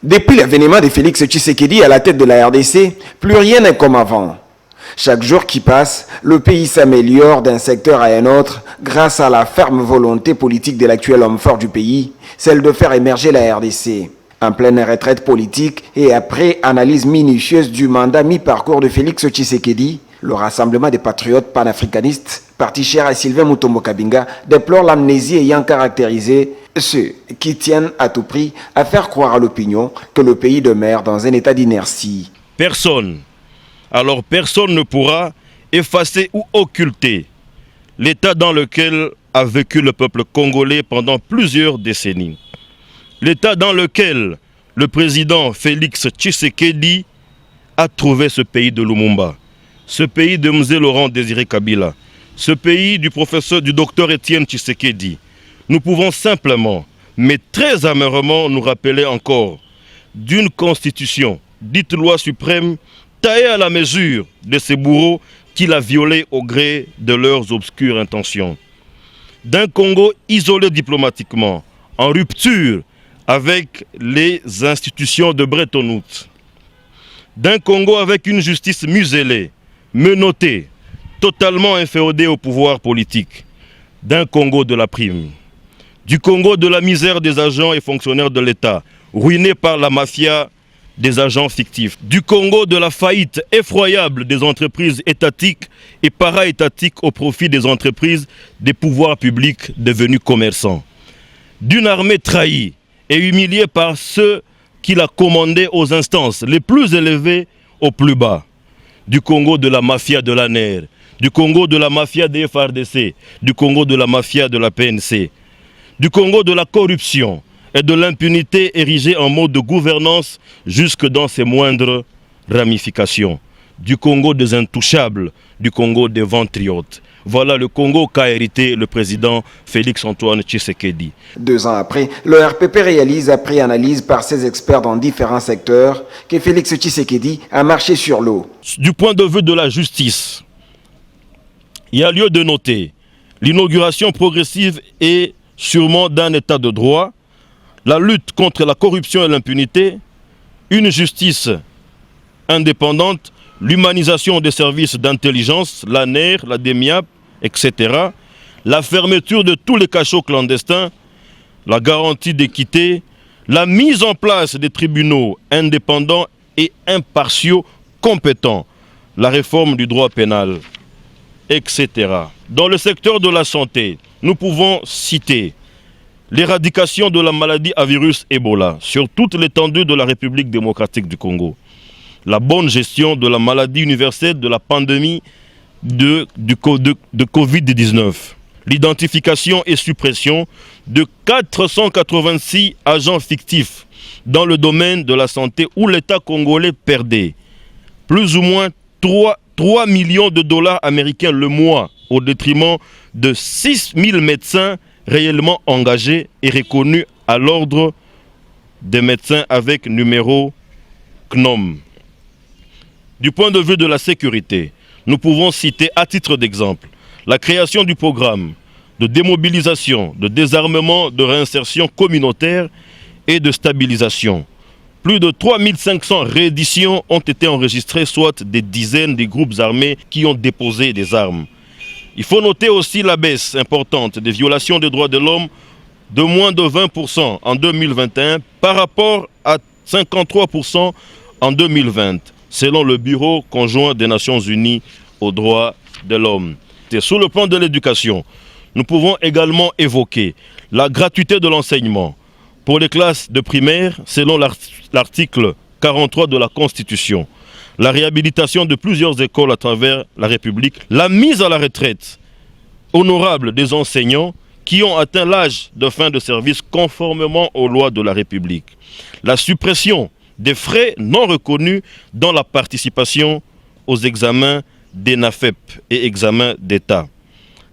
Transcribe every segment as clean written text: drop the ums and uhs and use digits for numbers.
Depuis l'avènement de Félix Tshisekedi à la tête de la RDC, plus rien n'est comme avant. Chaque jour qui passe, le pays s'améliore d'un secteur à un autre grâce à la ferme volonté politique de l'actuel homme fort du pays, celle de faire émerger la RDC. En pleine retraite politique et après analyse minutieuse du mandat mi-parcours de Félix Tshisekedi, le Rassemblement des patriotes panafricanistes, parti cher à Sylvain Mutombo Kabinga, déplore l'amnésie ayant caractérisé ceux qui tiennent à tout prix à faire croire à l'opinion que le pays demeure dans un état d'inertie. Personne ne pourra effacer ou occulter l'état dans lequel a vécu le peuple congolais pendant plusieurs décennies. L'état dans lequel le président Félix Tshisekedi a trouvé ce pays de Lumumba, ce pays de Mzee Laurent Désiré Kabila, ce pays du docteur Étienne Tshisekedi. Nous pouvons simplement, mais très amèrement, nous rappeler encore d'une constitution, dite loi suprême, taillée à la mesure de ces bourreaux qu'il a violés au gré de leurs obscures intentions. D'un Congo isolé diplomatiquement, en rupture avec les institutions de Bretton Woods. D'un Congo avec une justice muselée, menottée, totalement inféodée au pouvoir politique. D'un Congo de la prime. Du Congo de la misère des agents et fonctionnaires de l'État, ruinés par la mafia des agents fictifs. Du Congo de la faillite effroyable des entreprises étatiques et para-étatiques au profit des entreprises des pouvoirs publics devenus commerçants. D'une armée trahie et humiliée par ceux qui la commandaient aux instances les plus élevées aux plus bas. Du Congo de la mafia de l'ANER, du Congo de la mafia des FRDC, du Congo de la mafia de la PNC. Du Congo de la corruption et de l'impunité érigée en mode de gouvernance jusque dans ses moindres ramifications. Du Congo des intouchables, du Congo des ventriotes. Voilà le Congo qu'a hérité le président Félix-Antoine Tshisekedi. 2 ans après, le RPP réalise, après analyse par ses experts dans différents secteurs, que Félix Tshisekedi a marché sur l'eau. Du point de vue de la justice, il y a lieu de noter l'inauguration progressive et sûrement d'un état de droit, la lutte contre la corruption et l'impunité, une justice indépendante, l'humanisation des services d'intelligence, l'ANER, la DEMIAP, etc., la fermeture de tous les cachots clandestins, la garantie d'équité, la mise en place des tribunaux indépendants et impartiaux compétents, la réforme du droit pénal, etc. Dans le secteur de la santé, nous pouvons citer l'éradication de la maladie à virus Ebola sur toute l'étendue de la République démocratique du Congo, la bonne gestion de la maladie universelle de la pandémie de Covid-19, l'identification et suppression de 486 agents fictifs dans le domaine de la santé où l'État congolais perdait plus ou moins 3 millions de dollars américains le mois au détriment de 6 000 médecins réellement engagés et reconnus à l'ordre des médecins avec numéro CNOM. Du point de vue de la sécurité, nous pouvons citer à titre d'exemple la création du programme de démobilisation, de désarmement, de réinsertion communautaire et de stabilisation. Plus de 3500 rééditions ont été enregistrées, soit des dizaines de groupes armés qui ont déposé des armes. Il faut noter aussi la baisse importante des violations des droits de l'homme de moins de 20% en 2021 par rapport à 53% en 2020, selon le Bureau conjoint des Nations Unies aux droits de l'homme. Sur le plan de l'éducation, nous pouvons également évoquer la gratuité de l'enseignement pour les classes de primaire selon l'article 43 de la Constitution, la réhabilitation de plusieurs écoles à travers la République, la mise à la retraite honorable des enseignants qui ont atteint l'âge de fin de service conformément aux lois de la République, la suppression des frais non reconnus dans la participation aux examens d'ENAFEP et examens d'État,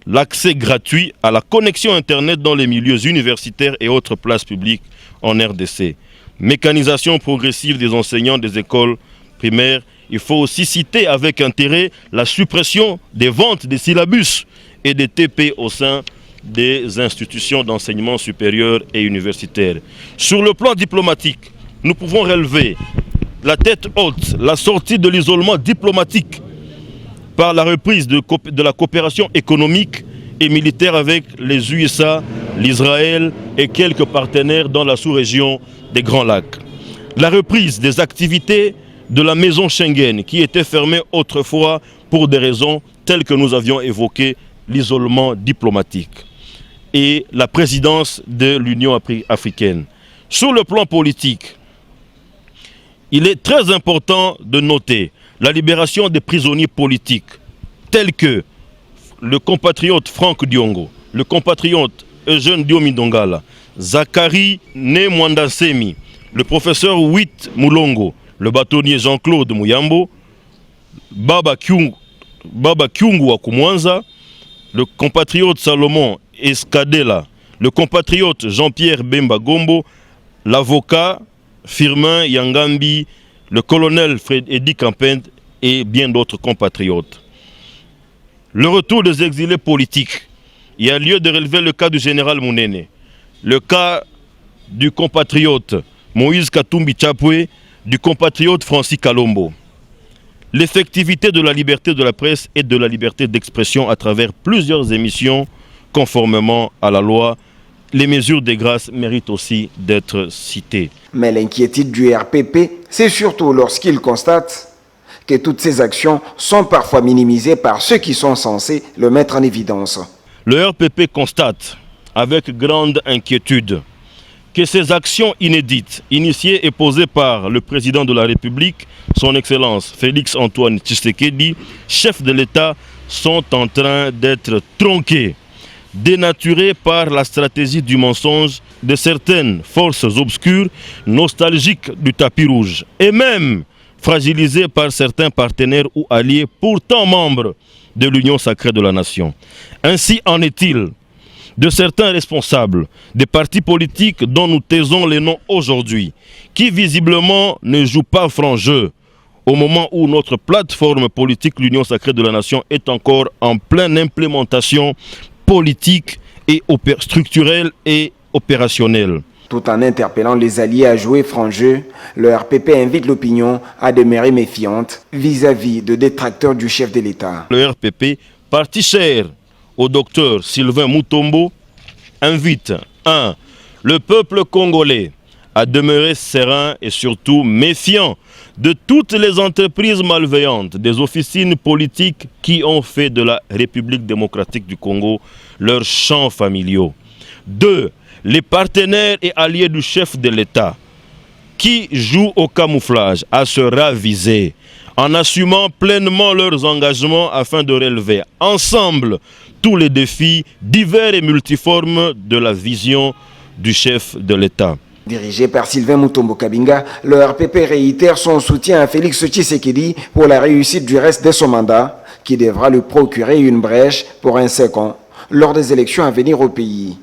l'accès gratuit à la connexion Internet dans les milieux universitaires et autres places publiques en RDC, mécanisation progressive des enseignants des écoles primaires. Il faut aussi citer avec intérêt la suppression des ventes des syllabus et des TP au sein des institutions d'enseignement supérieur et universitaire. Sur le plan diplomatique, nous pouvons relever la tête haute, la sortie de l'isolement diplomatique par la reprise de la coopération économique et militaire avec les USA, l'Israël et quelques partenaires dans la sous-région des Grands Lacs. La reprise des activités de la maison Schengen qui était fermée autrefois pour des raisons telles que nous avions évoquées, l'isolement diplomatique et la présidence de l'Union africaine. Sur le plan politique, il est très important de noter la libération des prisonniers politiques tels que le compatriote Franck Diongo, le compatriote Eugène Diomi Ndongala, Zachary Né Mwandasemi, le professeur Witt Moulongo, le bâtonnier Jean-Claude Mouyambo, Baba Kyungu Wakumwanza, le compatriote Salomon Escadela, le compatriote Jean-Pierre Bemba Gombo, l'avocat Firmin Yangambi, le colonel Fred Edi Campend et bien d'autres compatriotes. Le retour des exilés politiques. Il y a lieu de relever le cas du général Mounene, le cas du compatriote Moïse Katumbi Chapwe, du compatriote Francis Kalombo. L'effectivité de la liberté de la presse et de la liberté d'expression à travers plusieurs émissions conformément à la loi. Les mesures de grâce méritent aussi d'être citées. Mais l'inquiétude du RPP, c'est surtout lorsqu'il constate que toutes ces actions sont parfois minimisées par ceux qui sont censés le mettre en évidence. Le RPP constate avec grande inquiétude que ces actions inédites, initiées et posées par le président de la République, son Excellence Félix Antoine Tshisekedi, chef de l'État, sont en train d'être tronquées, dénaturées par la stratégie du mensonge de certaines forces obscures, nostalgiques du tapis rouge, et même fragilisées par certains partenaires ou alliés pourtant membres de l'Union sacrée de la nation. Ainsi en est-il de certains responsables des partis politiques dont nous taisons les noms aujourd'hui, qui visiblement ne jouent pas franc jeu au moment où notre plateforme politique, l'Union sacrée de la nation, est encore en pleine implémentation politique et structurelle et opérationnelle. Tout en interpellant les alliés à jouer franc jeu, le RPP invite l'opinion à demeurer méfiante vis-à-vis de détracteurs du chef de l'État. Le RPP, parti cher au docteur Sylvain Mutombo, invite 1. Le peuple congolais à demeurer serein et surtout méfiant de toutes les entreprises malveillantes des officines politiques qui ont fait de la République démocratique du Congo leurs champs familiaux. 2. Les partenaires et alliés du chef de l'État qui jouent au camouflage à se raviser en assumant pleinement leurs engagements afin de relever ensemble tous les défis divers et multiformes de la vision du chef de l'État. Dirigé par Sylvain Mutombo Kabinga, le RPP réitère son soutien à Félix Tshisekedi pour la réussite du reste de son mandat, qui devra lui procurer une brèche pour un second lors des élections à venir au pays.